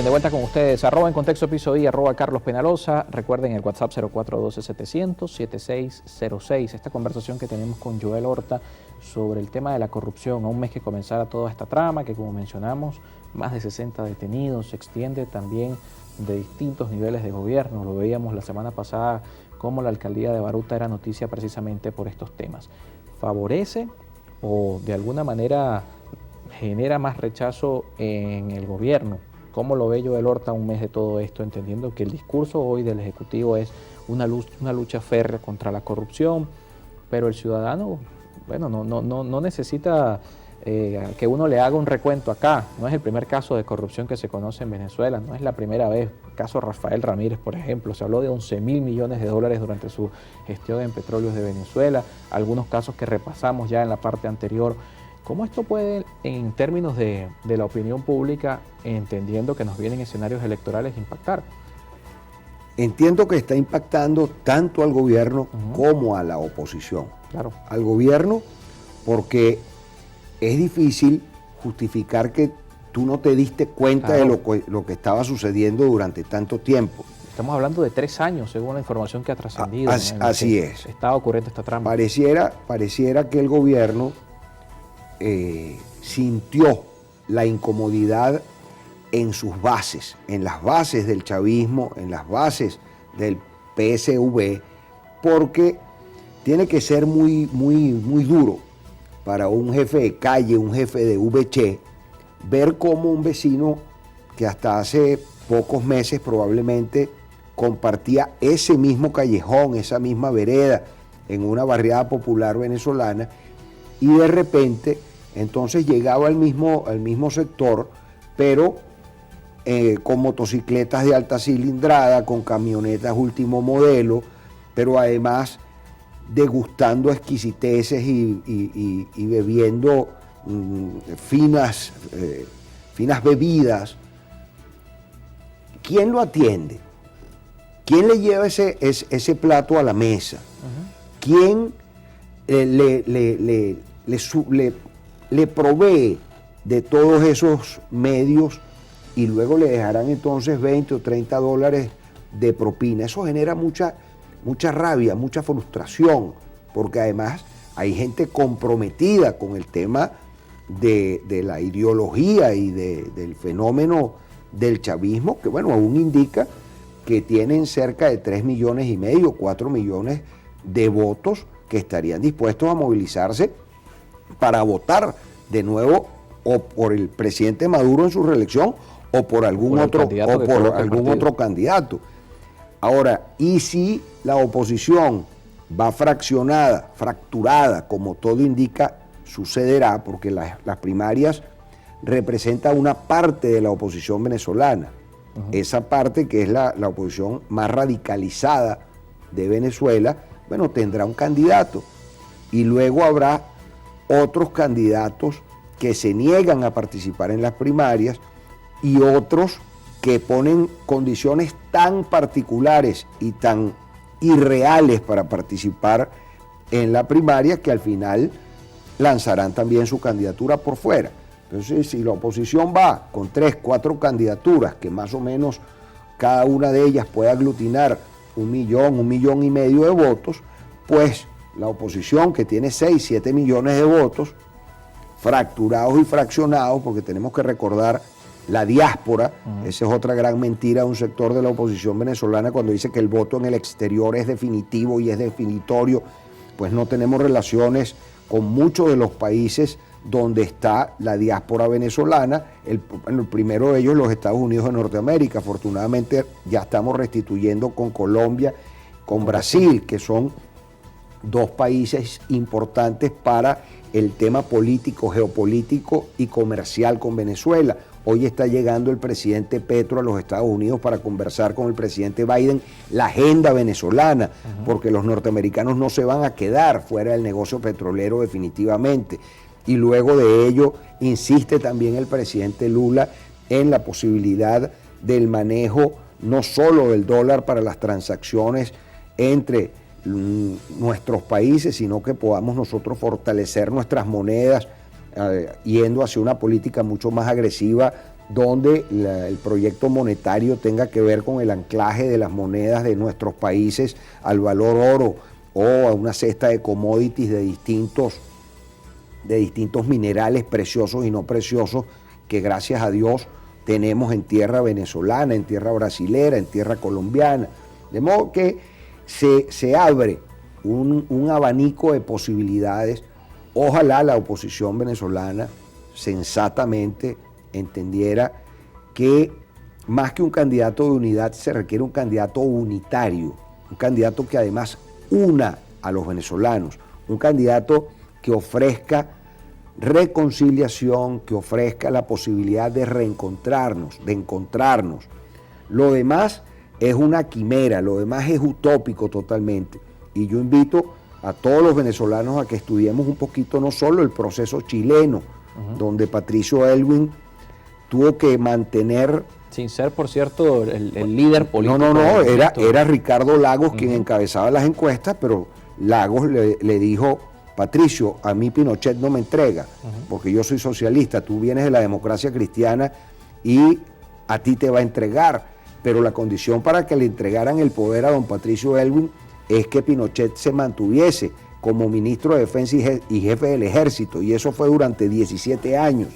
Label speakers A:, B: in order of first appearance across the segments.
A: Bien, de vuelta con ustedes, @en Contexto Piso I, @Carlos Penaloza. Recuerden el WhatsApp 0412-700-7606. Esta conversación que tenemos con Joel Horta sobre el tema de la corrupción, a un mes que comenzara toda esta trama, que como mencionamos, más de 60 detenidos, se extiende también de distintos niveles de gobierno. Lo veíamos la semana pasada, cómo la alcaldía de Baruta era noticia precisamente por estos temas. ¿Favorece o de alguna manera genera más rechazo en el gobierno? ¿Cómo lo ve Joel Horta un mes de todo esto, entendiendo que el discurso hoy del Ejecutivo es una lucha férrea contra la corrupción, pero el ciudadano, bueno, no necesita que uno le haga un recuento acá? No es el primer caso de corrupción que se conoce en Venezuela, no es la primera vez. El caso Rafael Ramírez, por ejemplo, se habló de 11.000 millones de dólares durante su gestión en Petróleos de Venezuela, algunos casos que repasamos ya en la parte anterior. ¿Cómo esto puede, en términos de la opinión pública, entendiendo que nos vienen escenarios electorales, impactar?
B: Entiendo que está impactando tanto al gobierno como a la oposición.
A: Claro.
B: Al gobierno porque es difícil justificar que tú no te diste cuenta de lo que estaba sucediendo durante tanto tiempo.
A: Estamos hablando de 3 años, según la información que ha trascendido.
B: Así es.
A: Estaba ocurriendo esta trama.
B: Pareciera que el gobierno sintió la incomodidad en sus bases, en las bases del chavismo, en las bases del PSV, porque tiene que ser muy duro para un jefe de calle, un jefe de VC, ver cómo un vecino que hasta hace pocos meses probablemente compartía ese mismo callejón, esa misma vereda en una barriada popular venezolana, y de repente entonces llegaba al mismo sector, pero con motocicletas de alta cilindrada, con camionetas último modelo, pero además degustando exquisiteces y bebiendo finas bebidas. ¿Quién lo atiende? ¿Quién le lleva ese plato a la mesa? ¿Quién le provee de todos esos medios y luego le dejarán entonces 20 o 30 dólares de propina? Eso genera mucha rabia, mucha frustración, porque además hay gente comprometida con el tema de la ideología y del fenómeno del chavismo, que bueno, aún indica que tienen cerca de 3,5 millones, 4 millones de votos que estarían dispuestos a movilizarse para votar de nuevo o por el presidente Maduro en su reelección o por algún otro candidato. Ahora, ¿y si la oposición va fracturada, como todo indica sucederá, porque las primarias representan una parte de la oposición venezolana? Esa parte, que es la oposición más radicalizada de Venezuela, bueno, tendrá un candidato y luego habrá otros candidatos que se niegan a participar en las primarias y otros que ponen condiciones tan particulares y tan irreales para participar en la primaria que al final lanzarán también su candidatura por fuera. Entonces, si la oposición va con 3, 4 candidaturas, que más o menos cada una de ellas puede aglutinar 1 millón, 1,5 millones de votos, pues la oposición, que tiene 6, 7 millones de votos, fracturados y fraccionados, porque tenemos que recordar la diáspora. Esa es otra gran mentira de un sector de la oposición venezolana cuando dice que el voto en el exterior es definitivo y es definitorio. Pues no tenemos relaciones con muchos de los países donde está la diáspora venezolana. El primero de ellos, los Estados Unidos de Norteamérica. Afortunadamente ya estamos restituyendo con Colombia, con Brasil, que son 2 países importantes para el tema político, geopolítico y comercial con Venezuela. Hoy está llegando el presidente Petro a los Estados Unidos para conversar con el presidente Biden la agenda venezolana, porque los norteamericanos no se van a quedar fuera del negocio petrolero definitivamente. Y luego de ello insiste también el presidente Lula en la posibilidad del manejo no solo del dólar para las transacciones entre nuestros países, sino que podamos nosotros fortalecer nuestras monedas, yendo hacia una política mucho más agresiva donde el proyecto monetario tenga que ver con el anclaje de las monedas de nuestros países al valor oro o a una cesta de commodities de distintos minerales preciosos y no preciosos que gracias a Dios tenemos en tierra venezolana, en tierra brasilera, en tierra colombiana. De modo que se abre un abanico de posibilidades. Ojalá la oposición venezolana sensatamente entendiera que más que un candidato de unidad se requiere un candidato unitario, un candidato que además una a los venezolanos, un candidato que ofrezca reconciliación, que ofrezca la posibilidad de reencontrarnos, de encontrarnos. Lo demás es una quimera, lo demás es utópico totalmente. Y yo invito a todos los venezolanos a que estudiemos un poquito no solo el proceso chileno, donde Patricio Aylwin tuvo que mantener...
A: Sin ser, por cierto, el líder político.
B: No, era Ricardo Lagos quien encabezaba las encuestas, pero Lagos le dijo, Patricio, a mí Pinochet no me entrega, porque yo soy socialista, tú vienes de la democracia cristiana y a ti te va a entregar, pero la condición para que le entregaran el poder a don Patricio Aylwin es que Pinochet se mantuviese como ministro de Defensa y jefe del ejército, y eso fue durante 17 años.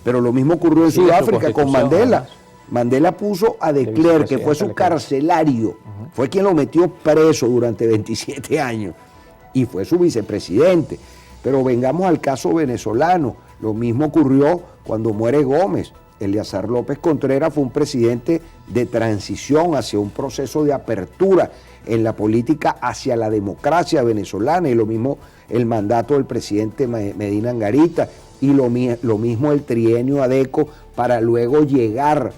B: Pero lo mismo ocurrió en Sudáfrica con Mandela. Además. Mandela puso a De Klerk, que fue su carcelario, fue quien lo metió preso durante 27 años, y fue su vicepresidente. Pero vengamos al caso venezolano, lo mismo ocurrió cuando muere Gómez. Eleazar López Contreras fue un presidente de transición hacia un proceso de apertura en la política hacia la democracia venezolana, y lo mismo el mandato del presidente Medina Angarita, y lo mismo el trienio Adeco, para luego llegar,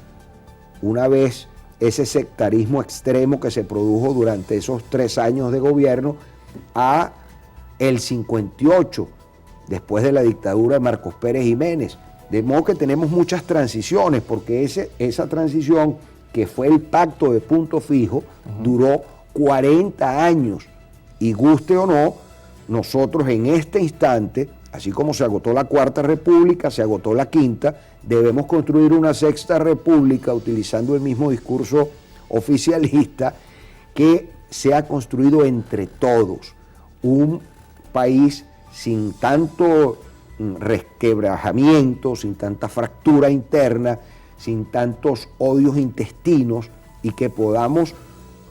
B: una vez ese sectarismo extremo que se produjo durante esos 3 años de gobierno, a el 58, después de la dictadura de Marcos Pérez Jiménez. De modo que tenemos muchas transiciones, porque esa transición, que fue el pacto de punto fijo, duró 40 años. Y guste o no, nosotros en este instante, así como se agotó la Cuarta República, se agotó la Quinta, debemos construir una Sexta República utilizando el mismo discurso oficialista, que sea construido entre todos. Un país sin tanto resquebrajamiento, sin tanta fractura interna, sin tantos odios intestinos, y que podamos,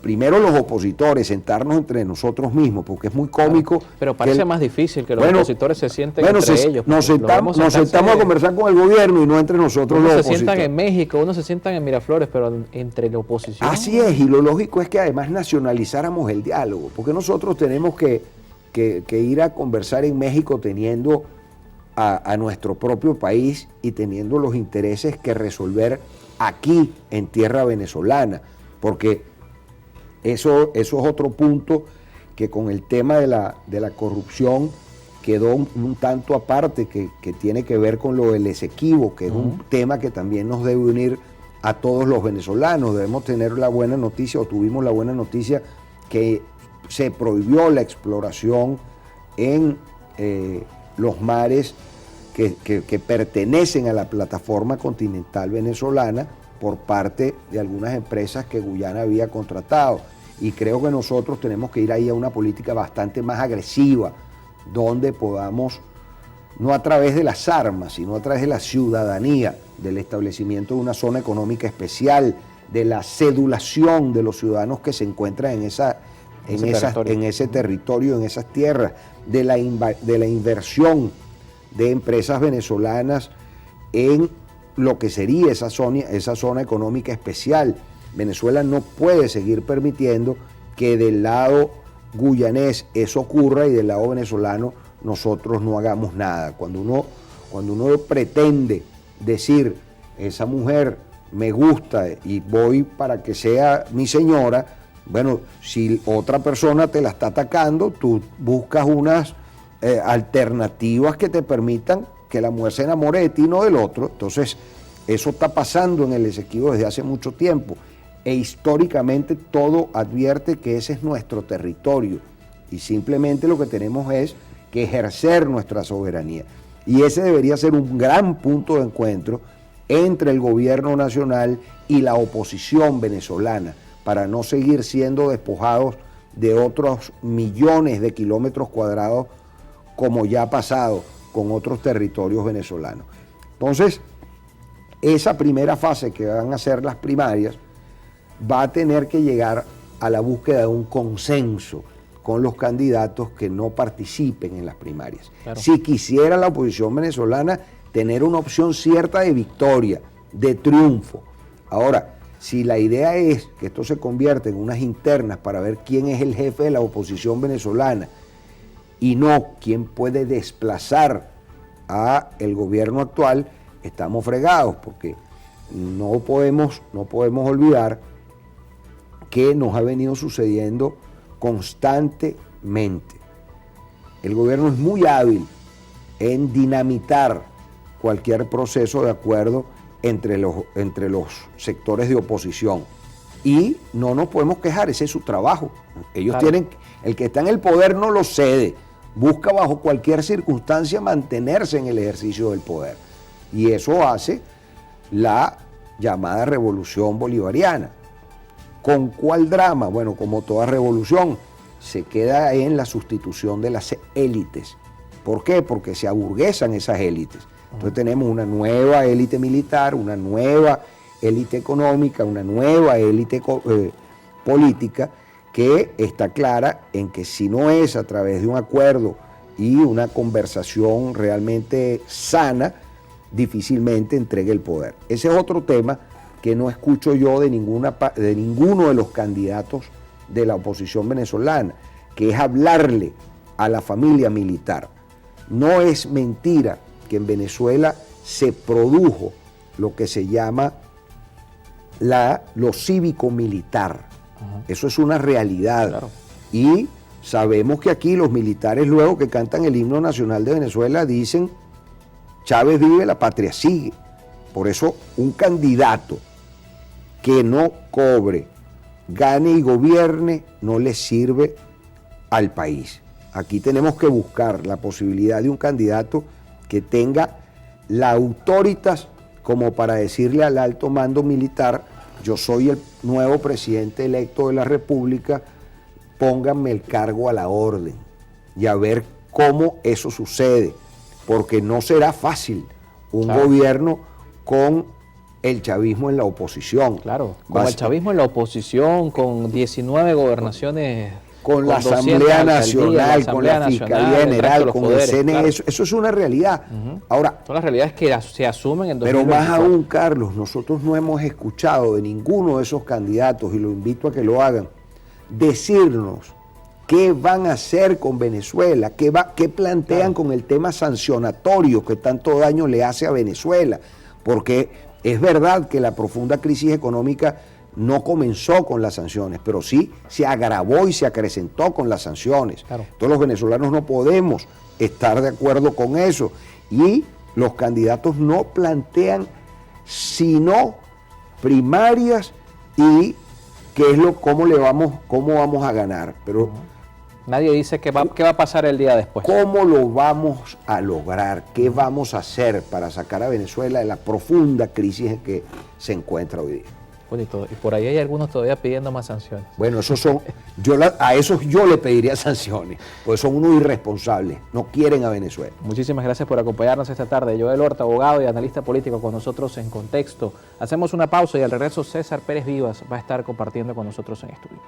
B: primero los opositores, sentarnos entre nosotros mismos, porque es muy cómico.
A: Claro, pero parece más difícil que los opositores se sienten entre ellos.
B: Nos sentamos a conversar con el gobierno y no entre nosotros los opositores.
A: Unos se sientan en México, unos se sientan en Miraflores, pero entre la oposición.
B: Así es, y lo lógico es que además nacionalizáramos el diálogo, porque nosotros tenemos que ir a conversar en México teniendo a nuestro propio país y teniendo los intereses que resolver aquí en tierra venezolana, porque eso es otro punto que con el tema de la corrupción quedó un tanto aparte, que tiene que ver con lo del Esequibo, que es un tema que también nos debe unir a todos los venezolanos. Debemos tener la buena noticia, o tuvimos la buena noticia, que se prohibió la exploración en los mares que pertenecen a la plataforma continental venezolana por parte de algunas empresas que Guyana había contratado. Y creo que nosotros tenemos que ir ahí a una política bastante más agresiva, donde podamos, no a través de las armas, sino a través de la ciudadanía, del establecimiento de una zona económica especial, de la cedulación de los ciudadanos que se encuentran en ese territorio, en esas tierras, de la inversión de empresas venezolanas en lo que sería esa zona económica especial. Venezuela no puede seguir permitiendo que del lado guyanés eso ocurra y del lado venezolano nosotros no hagamos nada. Cuando uno pretende decir, esa mujer me gusta y voy para que sea mi señora, bueno, si otra persona te la está atacando, tú buscas unas alternativas que te permitan que la mujer se enamore de ti, no del otro. Entonces, eso está pasando en el Esequibo desde hace mucho tiempo, e históricamente todo advierte que ese es nuestro territorio, y simplemente lo que tenemos es que ejercer nuestra soberanía. Y ese debería ser un gran punto de encuentro entre el gobierno nacional y la oposición venezolana para no seguir siendo despojados de otros millones de kilómetros cuadrados como ya ha pasado con otros territorios venezolanos. Entonces, esa primera fase que van a ser las primarias va a tener que llegar a la búsqueda de un consenso con los candidatos que no participen en las primarias.
A: Claro.
B: Si quisiera la oposición venezolana tener una opción cierta de victoria, de triunfo. Ahora, si la idea es que esto se convierta en unas internas para ver quién es el jefe de la oposición venezolana y no quién puede desplazar a el gobierno actual, estamos fregados, porque no podemos olvidar que nos ha venido sucediendo constantemente. El gobierno es muy hábil en dinamitar cualquier proceso de acuerdo entre los sectores de oposición. Y no nos podemos quejar, ese es su trabajo. Ellos tienen, el que está en el poder no lo cede, busca bajo cualquier circunstancia mantenerse en el ejercicio del poder. Y eso hace la llamada revolución bolivariana. ¿Con cuál drama? Bueno, como toda revolución, se queda en la sustitución de las élites. ¿Por qué? Porque se aburguesan esas élites. Entonces tenemos una nueva élite militar, una nueva élite económica, una nueva élite política que está clara en que si no es a través de un acuerdo y una conversación realmente sana, difícilmente entregue el poder. Ese es otro tema que no escucho yo de ninguno de los candidatos de la oposición venezolana, que es hablarle a la familia militar. No es mentira que en Venezuela se produjo lo que se llama lo cívico-militar. Eso es una realidad.
A: Claro.
B: Y sabemos que aquí los militares, luego que cantan el himno nacional de Venezuela, dicen: Chávez vive, la patria sigue. Por eso un candidato que no cobre, gane y gobierne, no le sirve al país. Aquí tenemos que buscar la posibilidad de un candidato que tenga la autoritas como para decirle al alto mando militar: yo soy el nuevo presidente electo de la República, pónganme el cargo a la orden, y a ver cómo eso sucede, porque no será fácil un gobierno con el chavismo en la oposición.
A: Claro, con el chavismo en la oposición, con 19 gobernaciones,
B: con la Asamblea Nacional, con la Fiscalía General, con el CNE, claro. Eso es una realidad. Ahora,
A: son las realidades que se asumen en 2024.
B: Pero más aún, Carlos, nosotros no hemos escuchado de ninguno de esos candidatos, y lo invito a que lo hagan, decirnos qué van a hacer con Venezuela, qué plantean con el tema sancionatorio que tanto daño le hace a Venezuela, porque es verdad que la profunda crisis económica no comenzó con las sanciones, pero sí se agravó y se acrecentó con las sanciones.
A: Claro.
B: Entonces los venezolanos no podemos estar de acuerdo con eso, y los candidatos no plantean sino primarias y cómo vamos a ganar, pero
A: nadie dice qué va a pasar el día después.
B: ¿Cómo lo vamos a lograr? ¿Qué vamos a hacer para sacar a Venezuela de la profunda crisis en que se encuentra hoy día?
A: Bonito. Y por ahí hay algunos todavía pidiendo más sanciones.
B: Bueno, a esos yo le pediría sanciones, porque son unos irresponsables, no quieren a Venezuela.
A: Muchísimas gracias por acompañarnos esta tarde. Joel Horta, abogado y analista político, con nosotros en Contexto. Hacemos una pausa y al regreso César Pérez Vivas va a estar compartiendo con nosotros en estudio.